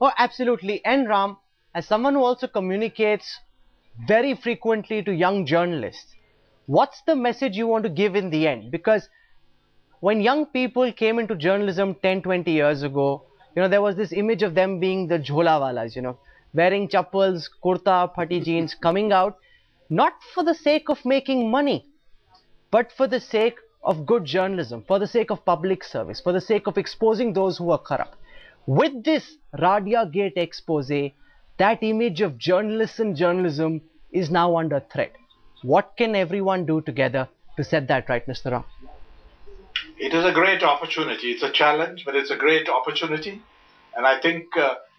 Oh, absolutely. And Ram, as someone who also communicates very frequently to young journalists, what's the message you want to give in the end? Because when young people came into journalism 10, 20 years ago, there was this image of them being the jholawalas, wearing chappals, kurta, phati jeans, coming out, not for the sake of making money, but for the sake of good journalism, for the sake of public service, for the sake of exposing those who are corrupt. With this Radia Gate expose, that image of journalists and journalism is now under threat. What can everyone do together to set that right, Mr. Ram? It is a great opportunity. It's a challenge, but it's a great opportunity. And I think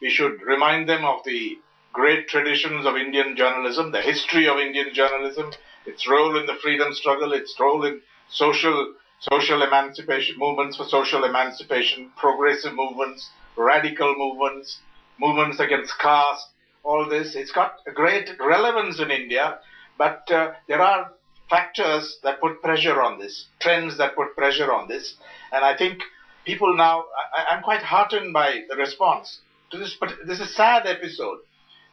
we should remind them of the great traditions of Indian journalism, the history of Indian journalism, its role in the freedom struggle, its role in social emancipation, movements for social emancipation, progressive movements, radical movements, movements against caste, all this. It's got a great relevance in India, but there are factors that put pressure on this, trends that put pressure on this. And I think people now, I'm quite heartened by the response to this, but this is a sad episode.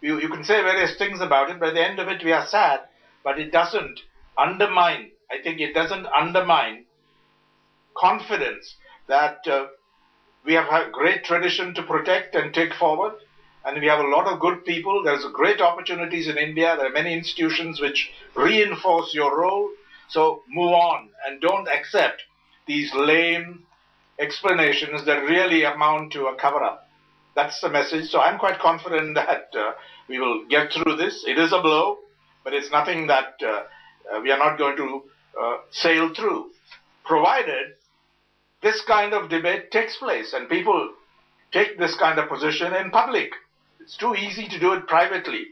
You can say various things about it, but at the end of it we are sad, but it doesn't undermine, I think it doesn't undermine confidence that we have a great tradition to protect and take forward, and we have a lot of good people. There's great opportunities in India. There are many institutions which reinforce your role. So move on and don't accept these lame explanations that really amount to a cover-up. That's the message. So I'm quite confident that we will get through this. It is a blow, but it's nothing that we are not going to sail through, provided this kind of debate takes place and people take this kind of position in public. It's too easy to do it privately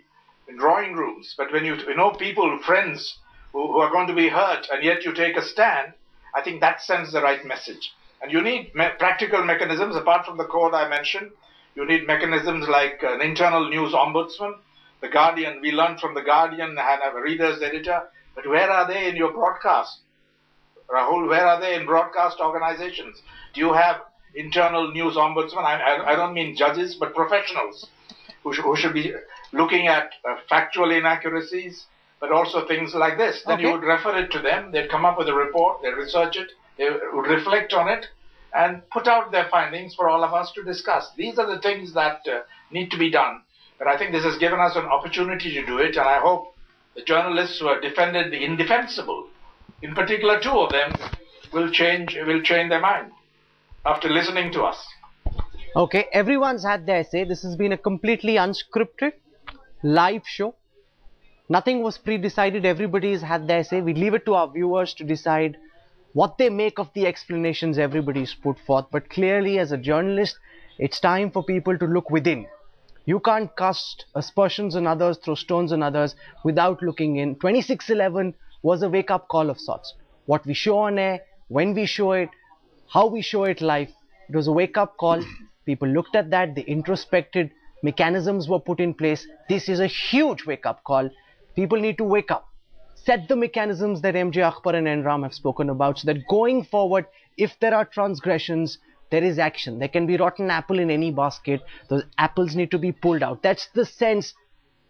in drawing rooms, but when you know people, friends who are going to be hurt, and yet you take a stand, I think that sends the right message. And you need practical mechanisms apart from the code I mentioned. You need mechanisms like an internal news ombudsman. The Guardian, we learned from the Guardian and have a reader's editor, but where are they in your broadcast? Rahul, where are they in broadcast organizations? Do you have internal news ombudsman? I don't mean judges, but professionals who should be looking at factual inaccuracies, but also things like this. Then you would refer it to them. They'd come up with a report. They'd research it. They would reflect on it and put out their findings for all of us to discuss. These are the things that need to be done. But I think this has given us an opportunity to do it, and I hope the journalists who have defended the indefensible, in particular two of them, will change their mind after listening to us. Okay, everyone's had their say. This has been a completely unscripted, live show. Nothing was pre-decided. Everybody's had their say. We leave it to our viewers to decide what they make of the explanations everybody's put forth. But clearly, as a journalist, it's time for people to look within. You can't cast aspersions on others, throw stones on others without looking in. 26/11 was a wake-up call of sorts. What we show on air, when we show it, how we show it live, it was a wake-up call. People looked at that, they introspected, mechanisms were put in place. This is a huge wake-up call. People need to wake up. Set the mechanisms that MJ Akbar and N. Ram have spoken about, so that going forward, if there are transgressions, there is action. There can be rotten apple in any basket. Those apples need to be pulled out. That's the sense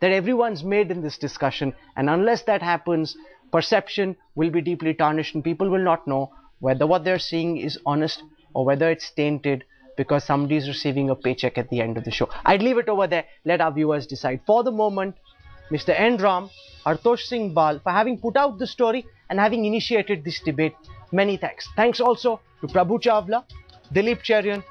that everyone's made in this discussion. And unless that happens, perception will be deeply tarnished and people will not know whether what they're seeing is honest or whether it's tainted because somebody is receiving a paycheck at the end of the show. I'd leave it over there. Let our viewers decide. For the moment, Mr. N. Ram, Hartosh Singh Bal, for having put out the story and having initiated this debate. Many thanks. Thanks also to Prabhu Chawla, Dilip Cherian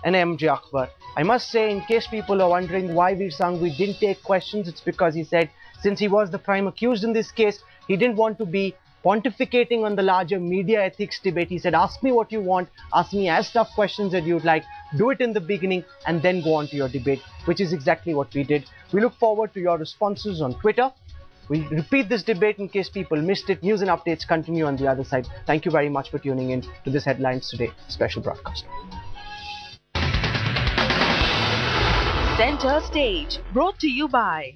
and MJ Akbar. I must say, in case people are wondering why Veer Sanghvi didn't take questions, it's because he said since he was the prime accused in this case, he didn't want to be pontificating on the larger media ethics debate. He said, ask me what you want, ask me as tough questions that you'd like, do it in the beginning and then go on to your debate, which is exactly what we did. We look forward to your responses on Twitter. We'll repeat this debate in case people missed it. News and updates continue on the other side. Thank you very much for tuning in to this Headlines Today special broadcast. Center Stage, brought to you by